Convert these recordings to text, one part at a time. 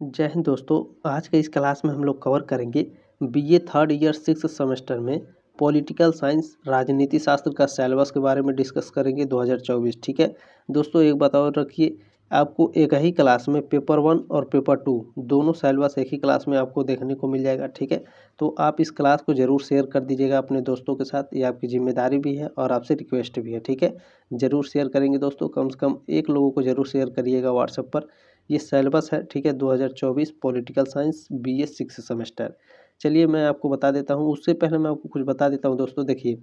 जय हिंद दोस्तों। आज के इस क्लास में हम लोग कवर करेंगे BA third year six semester में पॉलिटिकल साइंस राजनीति शास्त्र का सिलेबस के बारे में डिस्कस करेंगे 2024। ठीक है दोस्तों, एक बात और रखिए, आपको एक ही क्लास में पेपर 1 और पेपर 2 दोनों सिलेबस एक ही क्लास में आपको देखने को मिल जाएगा। ठीक है, तो आप इस क्लास को ज़रूर शेयर कर दीजिएगा अपने दोस्तों के साथ, ये आपकी जिम्मेदारी भी है और आपसे रिक्वेस्ट भी है। ठीक है, ज़रूर शेयर करेंगे दोस्तों, कम से कम एक लोगों को ज़रूर शेयर करिएगा व्हाट्सएप पर। ये सिलेबस है, ठीक है, 2024 political science BA six semester. चलिए मैं आपको बता देता हूँ, उससे पहले मैं आपको कुछ बता देता हूँ दोस्तों। देखिए,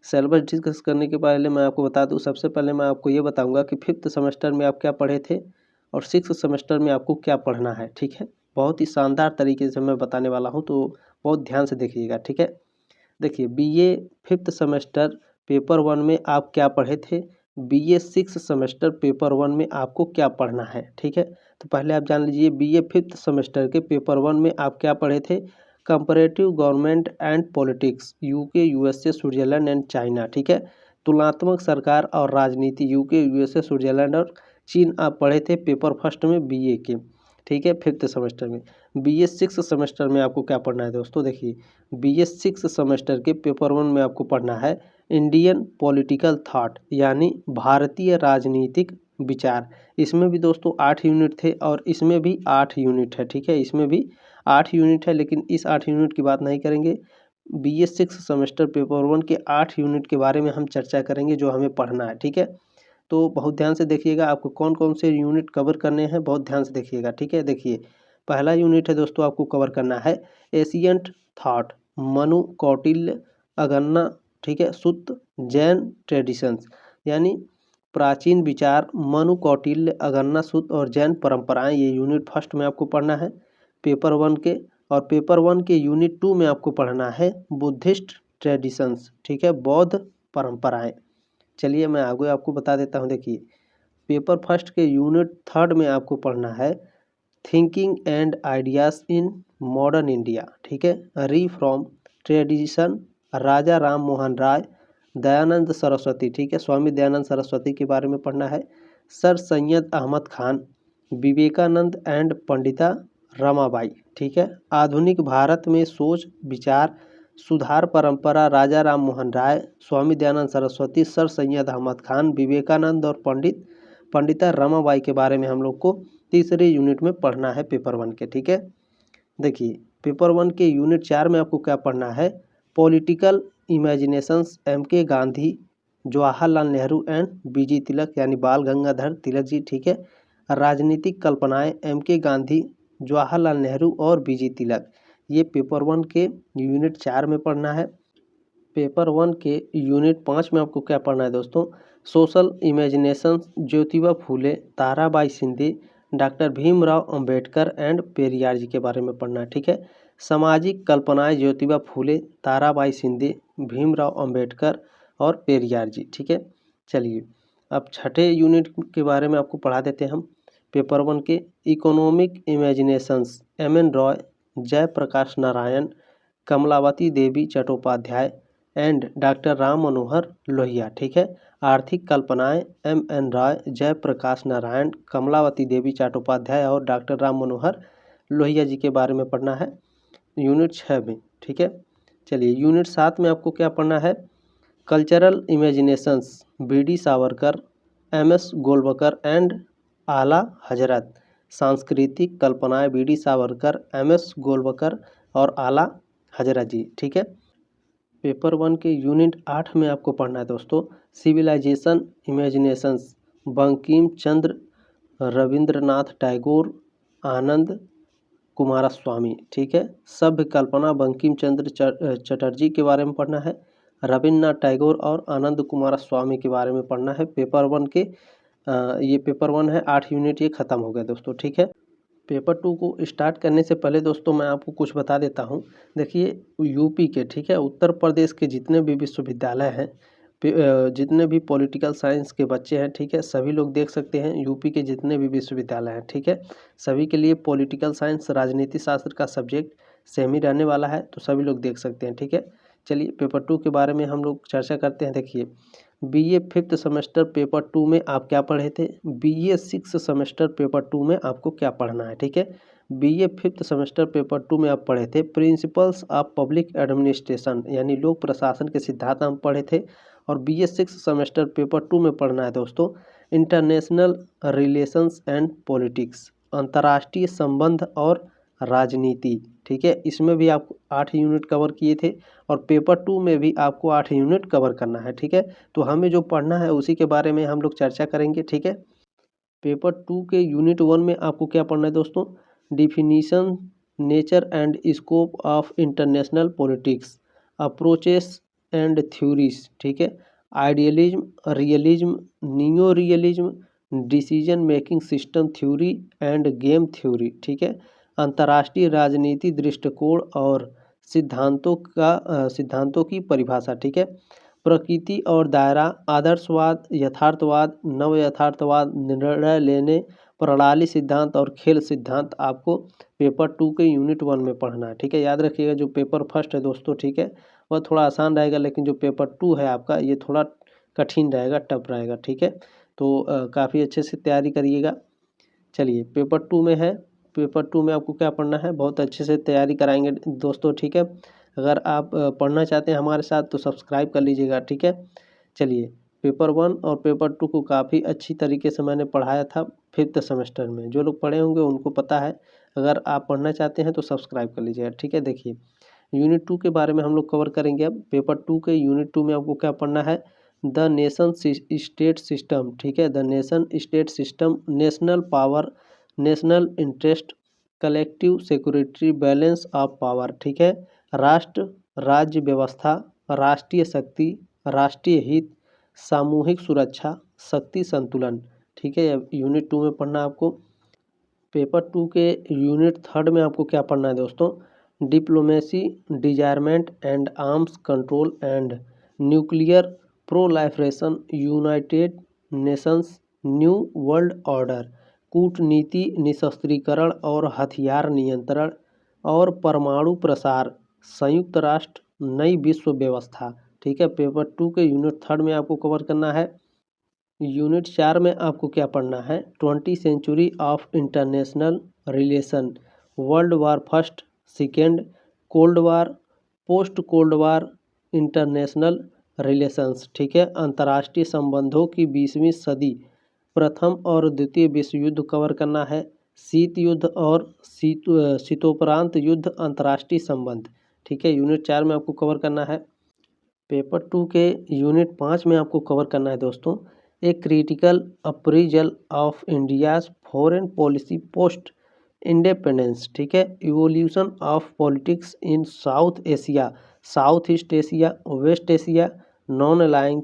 सिलेबस डिस्कस करने के पहले मैं आपको बता दूँ, सबसे पहले मैं आपको ये बताऊँगा कि फिफ्थ सेमेस्टर में आप क्या पढ़े थे और सिक्स सेमेस्टर में आपको क्या पढ़ना है। ठीक है, बहुत ही शानदार तरीके से मैं बताने वाला हूँ, तो बहुत ध्यान से देखिएगा। ठीक है, देखिए, बीए फिफ्थ सेमेस्टर पेपर 1 में आप क्या पढ़े थे, बीए सिक्स सेमेस्टर पेपर 1 में आपको क्या पढ़ना है। ठीक है, तो पहले आप जान लीजिए बीए फिफ्थ सेमेस्टर के पेपर 1 में आप क्या पढ़े थे। Comparative government and politics, UK USA Switzerland and China. ठीक है, तुलनात्मक सरकार और राजनीति, यूके यूएसए स्विट्जरलैंड और चीन आप पढ़े थे पेपर फर्स्ट में बीए के। ठीक है, फिफ्थ सेमेस्टर में। बीए सिक्स सेमेस्टर में आपको क्या पढ़ना है दोस्तों। देखिए, बीए सिक्स सेमेस्टर के पेपर 1 में आपको पढ़ना है इंडियन पॉलिटिकल थॉट, यानी भारतीय राजनीतिक विचार। इसमें भी दोस्तों 8 यूनिट थे और इसमें भी 8 यूनिट है। ठीक है, इसमें भी 8 यूनिट है, लेकिन इस 8 यूनिट की बात नहीं करेंगे। बीए सिक्स सेमेस्टर पेपर 1 के 8 यूनिट के बारे में हम चर्चा करेंगे जो हमें पढ़ना है। ठीक है, तो बहुत ध्यान से देखिएगा, आपको कौन कौन से यूनिट कवर करने हैं, बहुत ध्यान से देखिएगा। ठीक है, देखिए, पहला यूनिट है दोस्तों, आपको कवर करना है एशियंट थॉट, मनु कौटिल्य अगन्ना, ठीक है, सुत्त जैन ट्रेडिशंस, यानी प्राचीन विचार, मनु कौटिल्य अगन्ना सुत्त और जैन परंपराएं। ये यूनिट फर्स्ट में आपको पढ़ना है पेपर 1 के। और पेपर 1 के यूनिट 2 में आपको पढ़ना है बुद्धिस्ट ट्रेडिशंस, ठीक है, बौद्ध परंपराएं। चलिए मैं आगे आपको बता देता हूँ। देखिए, पेपर फर्स्ट के यूनिट थर्ड में आपको पढ़ना है thinking and ideas in modern India. ठीक है, री फ्रॉम ट्रेडिशन, राजा राम मोहन राय, दयानंद सरस्वती। ठीक है, स्वामी दयानंद सरस्वती के बारे में पढ़ना है। Sir Syed Ahmad Khan, Vivekananda and Pandita Ramabai. ठीक है, आधुनिक भारत में सोच विचार सुधार परंपरा, राजा राम मोहन राय, स्वामी दयानंद सरस्वती, सर सैयद अहमद खान, विवेकानंद और पंडिता रमाबाई के बारे में हम लोग को तीसरे यूनिट में पढ़ना है पेपर 1 के। ठीक है, देखिए, पेपर 1 के यूनिट 4 में आपको क्या पढ़ना है, पॉलिटिकल इमेजिनेशंस, एम के गांधी, जवाहरलाल नेहरू एंड बीजी तिलक, यानी बाल गंगाधर तिलक जी। ठीक है, राजनीतिक कल्पनाएं, एम के गांधी, जवाहरलाल नेहरू और बीजी तिलक। ये पेपर 1 के यूनिट 4 में पढ़ना है। पेपर 1 के यूनिट 5 में आपको क्या पढ़ना है दोस्तों, social imagination, Jyotiba Phule, Tarabai Shinde, doctor Bhimrao Ambedkar and Periyar ji के बारे में पढ़ना है। ठीक है, सामाजिक कल्पनाएं, ज्योतिबा फूले, ताराबाई शिंदे, भीमराव अंबेडकर और पेरियार जी। ठीक है, चलिए अब छठे यूनिट के बारे में आपको पढ़ा देते हैं हम। पेपर 1 के economic imaginations, M N Roy, Jayaprakash Narayan, Kamalavati Devi Chattopadhyay and doctor Ram Manohar Lohia. ठीक है, आर्थिक कल्पनाएं, एम एन रॉय, जयप्रकाश नारायण, कमलावती देवी चट्टोपाध्याय और डॉक्टर राम मनोहर लोहिया जी के बारे में पढ़ना है यूनिट 6 में। ठीक है, चलिए यूनिट 7 में आपको क्या पढ़ना है, cultural imaginations, B D Savarkar, M S Golwalkar and Ala Hazrat, सांस्कृतिक कल्पनाएं, B D Savarkar, M S Golwalkar और आला हजरत जी। ठीक है, पेपर 1 के यूनिट 8 में आपको पढ़ना है दोस्तों सिविलाइजेशन इमेजिनेशंस, बंकिम चंद्र, रविंद्रनाथ टैगोर, आनंद कुमारस्वामी। ठीक है, सभ्य कल्पना, बंकिम चंद्र चटर्जी के बारे में पढ़ना है, रविन्द्रनाथ टैगोर और आनंद कुमारस्वामी के बारे में पढ़ना है पेपर 1 के। ये पेपर 1 है, 8 यूनिट ये खत्म हो गया दोस्तों। ठीक है, पेपर 2 को स्टार्ट करने से पहले दोस्तों मैं आपको कुछ बता देता हूँ। देखिए, यूपी के, ठीक है, उत्तर प्रदेश के जितने भी विश्वविद्यालय हैं, जितने भी पॉलिटिकल साइंस के बच्चे हैं, ठीक है, सभी लोग देख सकते हैं। यूपी के जितने भी विश्वविद्यालय हैं, ठीक है, सभी के लिए पॉलिटिकल साइंस राजनीति शास्त्र का सब्जेक्ट सेम ही रहने वाला है, तो सभी लोग देख सकते हैं। ठीक है, चलिए पेपर 2 के बारे में हम लोग चर्चा करते हैं। देखिए, बीए फिफ्थ सेमेस्टर पेपर 2 में आप क्या पढ़े थे, बीए सिक्स सेमेस्टर पेपर 2 में आपको क्या पढ़ना है, ठीक है। बीए फिफ्थ सेमेस्टर पेपर 2 में आप पढ़े थे प्रिंसिपल्स ऑफ पब्लिक एडमिनिस्ट्रेशन, यानी लोक प्रशासन के सिद्धांत हम पढ़े थे। और बीए सिक्स सेमेस्टर पेपर 2 में पढ़ना है दोस्तों इंटरनेशनल रिलेशंस एंड पॉलिटिक्स, अंतर्राष्ट्रीय संबंध और राजनीति, ठीक है। इसमें भी आप 8 यूनिट कवर किए थे और पेपर 2 में भी आपको 8 यूनिट कवर करना है, ठीक है। तो हमें जो पढ़ना है उसी के बारे में हम लोग चर्चा करेंगे, ठीक है। पेपर 2 के यूनिट 1 में आपको क्या पढ़ना है दोस्तों, definition, nature and scope of international politics, approaches and theories, ठीक है। Idealism, realism, neo realism, decision making system theory end game theory, ठीक है। अंतर्राष्ट्रीय राजनीति दृष्टिकोण और सिद्धांतों की परिभाषा, ठीक है। प्रकृति और दायरा, आदर्शवाद, यथार्थवाद, नव यथार्थवाद, निर्णय लेने प्रणाली सिद्धांत और खेल सिद्धांत आपको पेपर 2 के यूनिट 1 में पढ़ना है, ठीक है। याद रखिएगा जो पेपर फर्स्ट है दोस्तों, ठीक है, वह थोड़ा आसान रहेगा, लेकिन जो पेपर 2 है आपका ये थोड़ा कठिन रहेगा, टफ रहेगा, ठीक है। तो काफ़ी अच्छे से तैयारी करिएगा। चलिए पेपर 2 में है, पेपर 2 में आपको क्या पढ़ना है, बहुत अच्छे से तैयारी कराएंगे दोस्तों, ठीक है। अगर आप पढ़ना चाहते हैं हमारे साथ तो सब्सक्राइब कर लीजिएगा, ठीक है। चलिए पेपर 1 और पेपर 2 को काफ़ी अच्छी तरीके से मैंने पढ़ाया था फिफ्थ सेमेस्टर में, जो लोग पढ़े होंगे उनको पता है। अगर आप पढ़ना चाहते हैं तो सब्सक्राइब कर लीजिएगा, ठीक है। देखिए यूनिट 2 के बारे में हम लोग कवर करेंगे अब। पेपर 2 के यूनिट 2 में आपको क्या पढ़ना है, द नेशन स्टेट सिस्टम, ठीक है। The nation state system, national power, national interest, collective security, balance of power, ठीक है। राष्ट्र राज्य व्यवस्था, राष्ट्रीय शक्ति, राष्ट्रीय हित, सामूहिक सुरक्षा, शक्ति संतुलन, ठीक है। यूनिट 2 में पढ़ना आपको। पेपर 2 के यूनिट 3 में आपको क्या पढ़ना है दोस्तों, diplomacy, disarmament and arms control and nuclear proliferation, United Nations, new world order, कूटनीति, निशस्त्रीकरण और हथियार नियंत्रण और परमाणु प्रसार, संयुक्त राष्ट्र, नई विश्व व्यवस्था, ठीक है। पेपर 2 के यूनिट 3 में आपको कवर करना है। यूनिट 4 में आपको क्या पढ़ना है, 20 century of international relation, world war first, second, cold war, post cold war, international relations, ठीक है। अंतर्राष्ट्रीय संबंधों की 20वीं सदी, प्रथम और द्वितीय विश्व युद्ध कवर करना है, शीत युद्ध और शीतोपरांत युद्ध, अंतर्राष्ट्रीय संबंध, ठीक है। यूनिट 4 में आपको कवर करना है। पेपर 2 के यूनिट 5 में आपको कवर करना है दोस्तों, a critical appraisal of India's foreign policy post independence, ठीक है। Evolution of politics in South Asia, South East Asia, West Asia, non aligned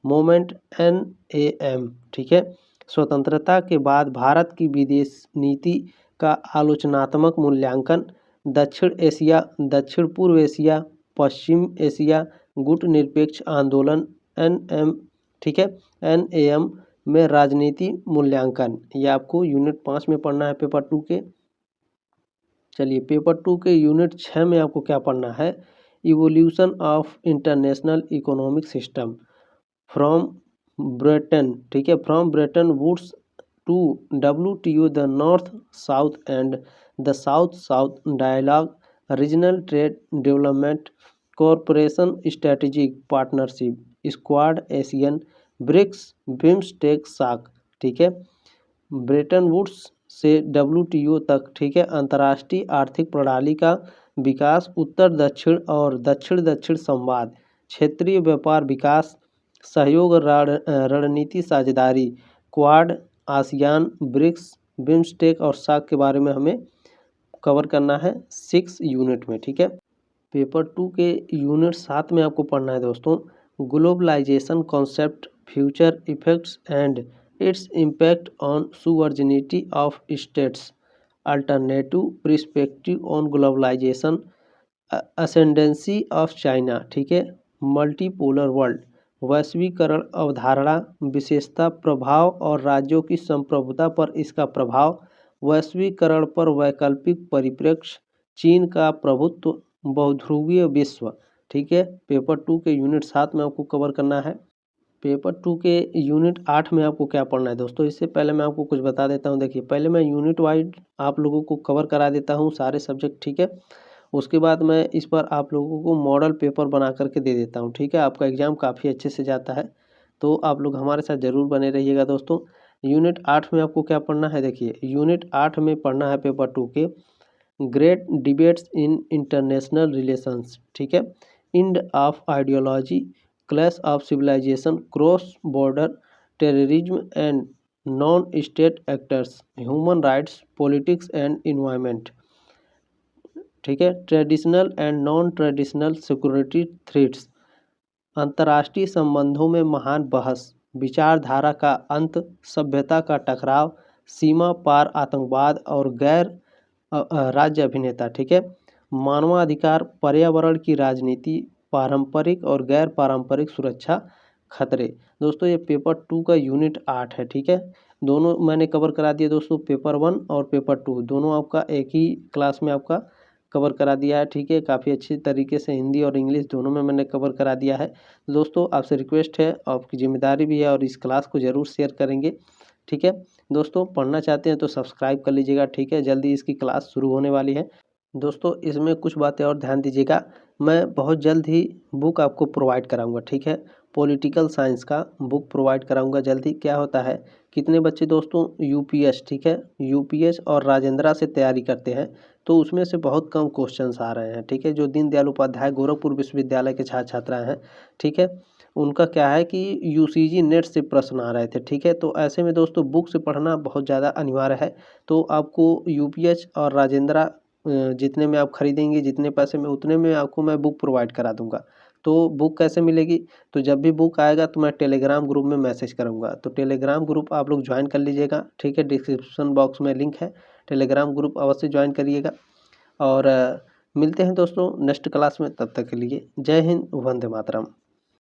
movement, NAM, ठीक है। स्वतंत्रता के बाद भारत की विदेश नीति का आलोचनात्मक मूल्यांकन, दक्षिण एशिया, दक्षिण पूर्व एशिया, पश्चिम एशिया, गुट निरपेक्ष आंदोलन, NM, ठीक है, NAM में राजनीति मूल्यांकन, ये आपको यूनिट 5 में पढ़ना है पेपर 2 के। चलिए पेपर 2 के यूनिट 6 में आपको क्या पढ़ना है, evolution of international economic system from Britain, ठीक है, from Bretton Woods to WTO, the north south and the south south dialogue, regional trade development corporation, strategic partnership, Quad, ASEAN, BRICS, BIMSTEC, SAARC, ठीक है। Bretton Woods से WTO तक, ठीक है। अंतर्राष्ट्रीय आर्थिक प्रणाली का विकास, उत्तर दक्षिण और दक्षिण दक्षिण संवाद, क्षेत्रीय व्यापार विकास, सहयोग, रणनीति साझेदारी, क्वाड, आसियान, ब्रिक्स, बिम्स्टेक और सार्क के बारे में हमें कवर करना है 6 यूनिट में, ठीक है। पेपर 2 के यूनिट 7 में आपको पढ़ना है दोस्तों, globalisation concept, future effects and its impact on sovereignty of states, alternative perspective on globalisation, ascendancy of China, ठीक है। मल्टीपोलर वर्ल्ड, वैश्वीकरण अवधारणा, विशेषता, प्रभाव और राज्यों की संप्रभुता पर इसका प्रभाव, वैश्वीकरण पर वैकल्पिक परिप्रेक्ष्य, चीन का प्रभुत्व, बहुध्रुवीय विश्व, ठीक है। पेपर 2 के यूनिट 7 में आपको कवर करना है। पेपर 2 के यूनिट 8 में आपको क्या पढ़ना है दोस्तों, इससे पहले मैं आपको कुछ बता देता हूँ। देखिए, पहले मैं यूनिट वाइज आप लोगों को कवर करा देता हूँ सारे सब्जेक्ट, ठीक है। उसके बाद मैं इस पर आप लोगों को मॉडल पेपर बना करके दे देता हूँ, ठीक है। आपका एग्ज़ाम काफ़ी अच्छे से जाता है, तो आप लोग हमारे साथ ज़रूर बने रहिएगा दोस्तों। यूनिट 8 में आपको क्या पढ़ना है, देखिए यूनिट 8 में पढ़ना है पेपर 2 के great debates in international relations, ठीक है। End of ideology, clash of civilization, cross border terrorism and non state actors, human rights, politics and environment, ठीक है। Traditional and non traditional security threats, अंतर्राष्ट्रीय संबंधों में महान बहस, विचारधारा का अंत, सभ्यता का टकराव, सीमा पार आतंकवाद और गैर राज्य अभिनेता, ठीक है। मानवाधिकार, पर्यावरण की राजनीति, पारंपरिक और गैर पारंपरिक सुरक्षा खतरे। दोस्तों ये पेपर 2 का यूनिट 8 है, ठीक है। दोनों मैंने कवर करा दिया दोस्तों, पेपर 1 और पेपर 2 दोनों आपका एक ही क्लास में आपका कवर करा दिया है, ठीक है। काफ़ी अच्छी तरीके से हिंदी और इंग्लिश दोनों में मैंने कवर करा दिया है। दोस्तों आपसे रिक्वेस्ट है, आपकी जिम्मेदारी भी है, और इस क्लास को ज़रूर शेयर करेंगे, ठीक है। दोस्तों पढ़ना चाहते हैं तो सब्सक्राइब कर लीजिएगा, ठीक है। जल्दी इसकी क्लास शुरू होने वाली है। दोस्तों इसमें कुछ बातें और ध्यान दीजिएगा, मैं बहुत जल्द ही बुक आपको प्रोवाइड कराऊंगा, ठीक है। पॉलिटिकल साइंस का बुक प्रोवाइड कराऊंगा जल्दी। क्या होता है, कितने बच्चे दोस्तों यूपीएस, ठीक है, यूपीएस और राजेंद्रा से तैयारी करते हैं, तो उसमें से बहुत कम क्वेश्चंस आ रहे हैं, ठीक है। जो दीनदयाल उपाध्याय गोरखपुर विश्वविद्यालय के छात्र छात्राएँ हैं, ठीक है, उनका क्या है कि यूसीजी नेट से प्रश्न आ रहे थे, ठीक है। तो ऐसे में दोस्तों बुक से पढ़ना बहुत ज़्यादा अनिवार्य है। तो आपको यूपीएस और राजेंद्रा जितने में आप खरीदेंगे, जितने पैसे में, उतने में आपको मैं बुक प्रोवाइड करा दूंगा। तो बुक कैसे मिलेगी, तो जब भी बुक आएगा तो मैं टेलीग्राम ग्रुप में मैसेज करूंगा, तो टेलीग्राम ग्रुप आप लोग ज्वाइन कर लीजिएगा, ठीक है। डिस्क्रिप्शन बॉक्स में लिंक है, टेलीग्राम ग्रुप अवश्य ज्वाइन करिएगा। और मिलते हैं दोस्तों नेक्स्ट क्लास में, तब तक के लिए जय हिंद, वंदे मातरम।